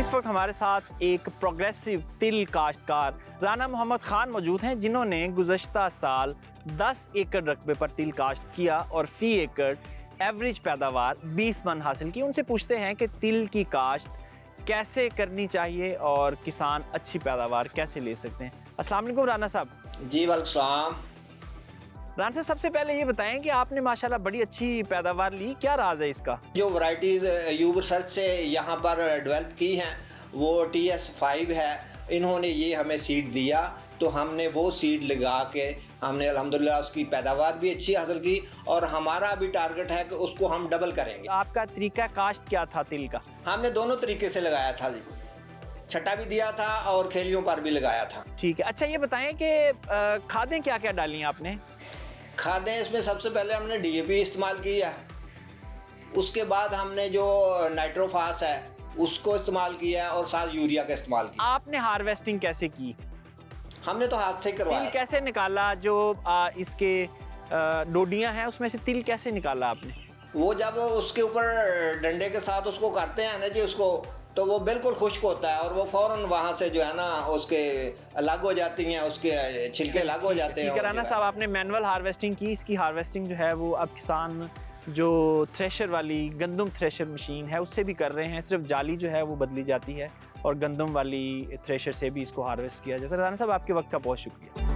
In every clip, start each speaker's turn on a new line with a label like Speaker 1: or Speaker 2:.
Speaker 1: इस वक्त हमारे साथ एक प्रोग्रेसिव तिल काश्तकार राना मोहम्मद खान मौजूद हैं, जिन्होंने गुज़श्ता साल 10 एकड़ रकबे पर तिल काश्त किया और फ़ी एकड़ एवरेज पैदावार 20 मन हासिल की। उनसे पूछते हैं कि तिल की काश्त कैसे करनी चाहिए और किसान अच्छी पैदावार कैसे ले सकते हैं। अस्सलाम वालेकुम राना साहब।
Speaker 2: जी वालेकुम।
Speaker 1: राना साहब, सबसे पहले ये बताएं कि आपने माशाल्लाह बड़ी अच्छी पैदावार ली, क्या राज है इसका?
Speaker 2: जो वैरायटीज़ यूब रिसर्च से यहाँ पर डेवलप की हैं वो TS5 है। इन्होंने ये हमें सीड दिया तो हमने वो सीड लगा के हमने अल्हम्दुलिल्लाह उसकी पैदावार भी अच्छी हासिल की और हमारा अभी टारगेट है कि उसको हम डबल करेंगे।
Speaker 1: आपका तरीका काश्त क्या था तिल का?
Speaker 2: हमने दोनों तरीके से लगाया था जी, छट्टा भी दिया था और खेलियों पर भी लगाया था।
Speaker 1: ठीक है। अच्छा, ये बताएं कि खादें क्या क्या डाली आपने?
Speaker 2: खादें इसमें सबसे पहले हमने DAP इस्तेमाल किया, उसके बाद हमने जो नाइट्रोफास है उसको इस्तेमाल किया और साथ यूरिया का इस्तेमाल किया।
Speaker 1: आपने हार्वेस्टिंग कैसे की?
Speaker 2: हमने तो हाथ से ही करवाया।
Speaker 1: तिल कैसे निकाला? जो इसके डोडियां हैं उसमें से तिल कैसे निकाला आपने?
Speaker 2: वो जब उसके ऊपर डंडे के साथ उसको करते हैं ना जी उसको, तो वो बिल्कुल खुश्क होता है और वो फौरन वहाँ से जो है ना उसके अलग हो जाती हैं, उसके छिलके अलग हो जाते हैं।
Speaker 1: राना साहब, आपने मैनुअल हार्वेस्टिंग की, इसकी हार्वेस्टिंग जो है वो अब किसान जो थ्रेशर वाली गंदम थ्रेशर मशीन है उससे भी कर रहे हैं। सिर्फ जाली जो है वो बदली जाती है और गंदम वाली थ्रेशर से भी इसको हार्वेस्ट किया जाता है। राना साहब, आपके वक्त का बहुत शुक्रिया।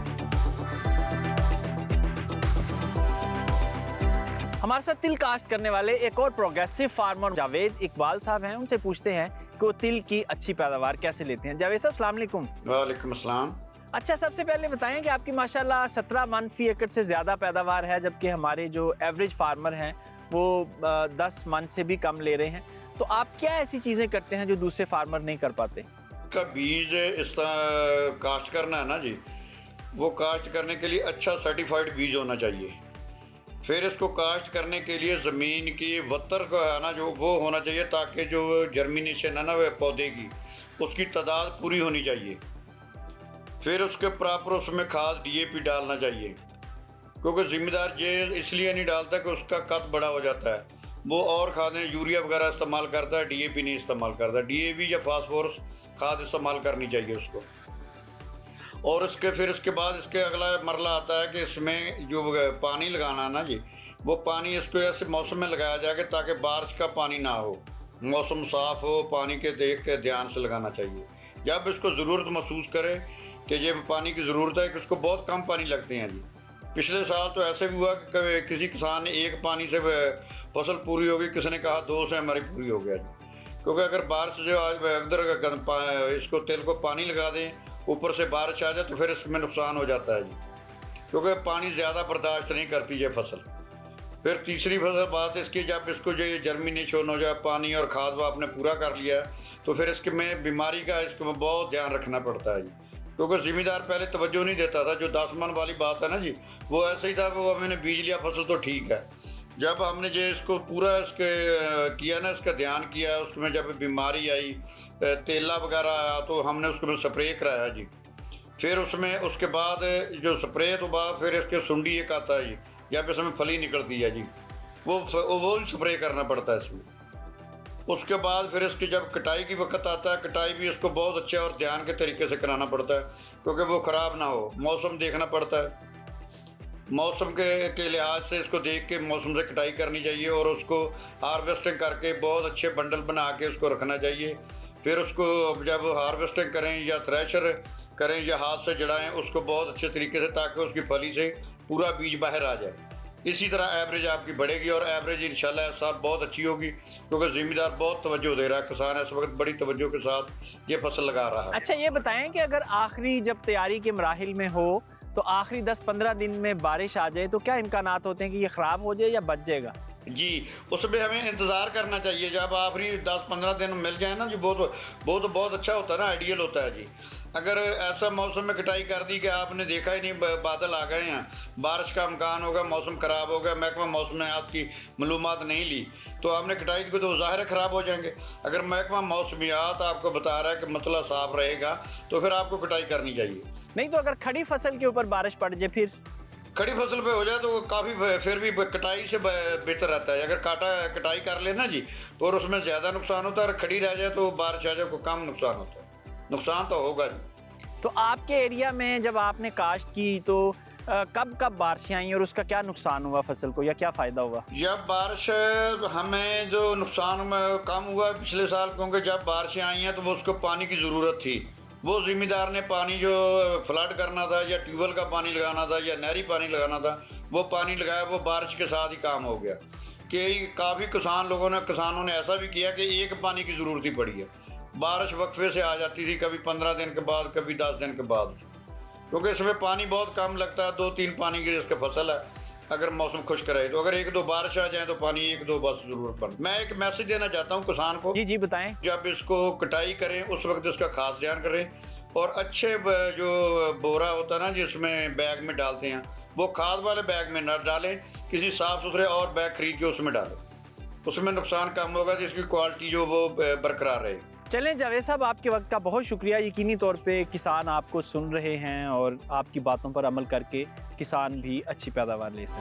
Speaker 1: हमारे साथ तिल काश्त करने वाले एक और प्रोग्रेसिव फार्मर जावेद इकबाल साहब हैं। उनसे पूछते हैं कि वो तिल की अच्छी पैदावार कैसे लेते हैं। जावेद साहब, अस्सलाम वालेकुम।
Speaker 3: वालेकुम अस्सलाम।
Speaker 1: अच्छा, सबसे पहले बताएं कि आपकी माशाल्लाह 17 मन फी एकड़ से ज़्यादा पैदावार है, जबकि हमारे जो एवरेज फार्मर हैं वो 10 मन से भी कम ले रहे हैं। तो आप क्या ऐसी चीज़ें करते हैं जो दूसरे फार्मर नहीं कर पाते?
Speaker 3: का बीज इस तरह काश्त करना है ना जी, वो काश्त करने के लिए अच्छा सर्टिफाइड बीज होना चाहिए। फिर इसको काश्त करने के लिए ज़मीन की वत्तर का है ना जो वो होना चाहिए, ताकि जो जर्मिनेशन है ना वह पौधे की उसकी तादाद पूरी होनी चाहिए। फिर उसके प्रॉपर उसमें खाद DAP डालना चाहिए, क्योंकि ज़िम्मेदार ये इसलिए नहीं डालता कि उसका कद बड़ा हो जाता है। वो और खादें यूरिया वगैरह इस्तेमाल करता है, DAP नहीं इस्तेमाल करता। DAP या फास्फोरस खाद इस्तेमाल करनी चाहिए उसको। और फिर इसके बाद इसके अगला मरला आता है कि इसमें जो पानी लगाना है ना जी, वो पानी इसको ऐसे मौसम में लगाया जाए कि ताकि बारिश का पानी ना हो, मौसम साफ़ हो, पानी के देख के ध्यान से लगाना चाहिए। जब इसको ज़रूरत महसूस करे कि ये पानी की ज़रूरत है, कि उसको बहुत कम पानी लगते हैं जी। पिछले साल तो ऐसे भी हुआ कि किसी किसान ने एक पानी से फसल पूरी हो गई, किसी ने कहा 2 से हमारी पूरी हो गया जी। क्योंकि अगर बारिश जो आज अगर इसको तिल को पानी लगा दें, ऊपर से बारिश आ जाए तो फिर इसमें नुकसान हो जाता है जी, क्योंकि पानी ज़्यादा बर्दाश्त नहीं करती ये फसल। फिर तीसरी फसल बात इसकी, जब इसको जो जर्मिनेशन हो जाए, पानी और खाद वो आपने पूरा कर लिया है, तो फिर इसके में बीमारी का इसको बहुत ध्यान रखना पड़ता है जी। क्योंकि ज़िम्मेदार पहले तवज्जो नहीं देता था। जो 10 मन वाली बात है ना जी, वो ऐसे ही था कि वो हमने बीज लिया फसल तो ठीक है। जब हमने जो इसको पूरा इसके किया ना, इसका ध्यान किया, उसमें जब बीमारी आई, तेला वगैरह आया, तो हमने उसको स्प्रे कराया जी। फिर उसमें उसके बाद जो स्प्रे तो बाद फिर इसके सुंडी एक आता है जी, जब इसमें फली निकलती है जी, वो स्प्रे करना पड़ता है इसमें। उसके बाद फिर इसकी जब कटाई की वक्त आता है, कटाई भी इसको बहुत अच्छे और ध्यान के तरीके से कराना पड़ता है, क्योंकि वो ख़राब ना हो। मौसम देखना पड़ता है, मौसम के लिहाज से इसको देख के मौसम से कटाई करनी चाहिए और उसको हार्वेस्टिंग करके बहुत अच्छे बंडल बना के उसको रखना चाहिए। फिर उसको जब हार्वेस्टिंग करें या थ्रेशर करें या हाथ से जड़ाएं उसको बहुत अच्छे तरीके से, ताकि उसकी फली से पूरा बीज बाहर आ जाए। इसी तरह एवरेज आपकी बढ़ेगी और एवरेज इंशाल्लाह इस साल बहुत अच्छी होगी, क्योंकि ज़िम्मेदार बहुत तवज्जो दे रहा है। किसान इस वक्त बड़ी तवज्जो के साथ ये फसल लगा रहा है।
Speaker 1: अच्छा, ये बताएं कि अगर आखिरी जब तैयारी के मराहिल में हो तो आखिरी 10-15 दिन में बारिश आ जाए तो क्या इम्कानात होते हैं कि ये ख़राब हो जाए या बच जाएगा?
Speaker 3: जी, उसमें हमें इंतज़ार करना चाहिए। जब आखिरी 10-15 दिन मिल जाए ना जी, बहुत अच्छा होता है ना, आइडियल होता है जी। अगर ऐसा मौसम में कटाई कर दी कि आपने देखा ही नहीं, बादल आ गए हैं, बारिश का इम्कान होगा, मौसम ख़राब हो गया, महकमा मौसमियात की मालूमात नहीं ली, तो आपने कटाई की तो ज़ाहिर ख़राब हो जाएंगे। अगर महकमा मौसमियात आपको बता रहा है कि मतला साफ़ रहेगा तो फिर आपको कटाई करनी चाहिए।
Speaker 1: नहीं तो अगर खड़ी फसल के ऊपर बारिश पड़ जाए फिर?
Speaker 3: खड़ी फसल पे हो जाए तो वो काफ़ी फिर भी कटाई से बेहतर रहता है। अगर कटाई कर लेना जी तो और उसमें ज़्यादा नुकसान होता है, और खड़ी रह जाए तो बारिश आ जाए को कम नुकसान होता है। नुकसान तो होगा जी।
Speaker 1: तो आपके एरिया में जब आपने काश्त की तो कब कब बारिशें आई और उसका क्या नुकसान हुआ फसल को, या क्या फ़ायदा हुआ?
Speaker 3: जब बारिश हमें जो नुकसान कम हुआ पिछले साल, क्योंकि जब बारिशें आई हैं तो वो उसको पानी की ज़रूरत थी। वो ज़िम्मेदार ने पानी जो फ्लड करना था या ट्यूबवेल का पानी लगाना था या नहरी पानी लगाना था, वो पानी लगाया, वो बारिश के साथ ही काम हो गया। कि काफ़ी किसानों ने ऐसा भी किया कि एक पानी की ज़रूरत ही पड़ी है। बारिश वक्फे से आ जाती थी, कभी 15 दिन के बाद, कभी 10 दिन के बाद, क्योंकि इसमें पानी बहुत कम लगता है। 2-3 पानी की जिसका फसल है, अगर मौसम खुश्क रहे तो अगर 1-2 बारिश आ जाए तो पानी 1-2 बस जरूरत पड़े। मैं एक मैसेज देना चाहता हूँ किसान को।
Speaker 1: जी बताएं।
Speaker 3: जब इसको कटाई करें उस वक्त इसका खास ध्यान करें, और अच्छे जो बोरा होता है ना जिसमें बैग में डालते हैं, वो खाद वाले बैग में न डालें, किसी साफ सुथरे और बैग खरीद के उसमें डालें। उसमें नुकसान कम होगा, जिसकी क्वालिटी जो वो बरकरार रहेगी।
Speaker 1: चलें जावेद साहब, आपके वक्त का बहुत शुक्रिया। यकीनी तौर पे किसान आपको सुन रहे हैं और आपकी बातों पर अमल करके किसान भी अच्छी पैदावार ले सकें।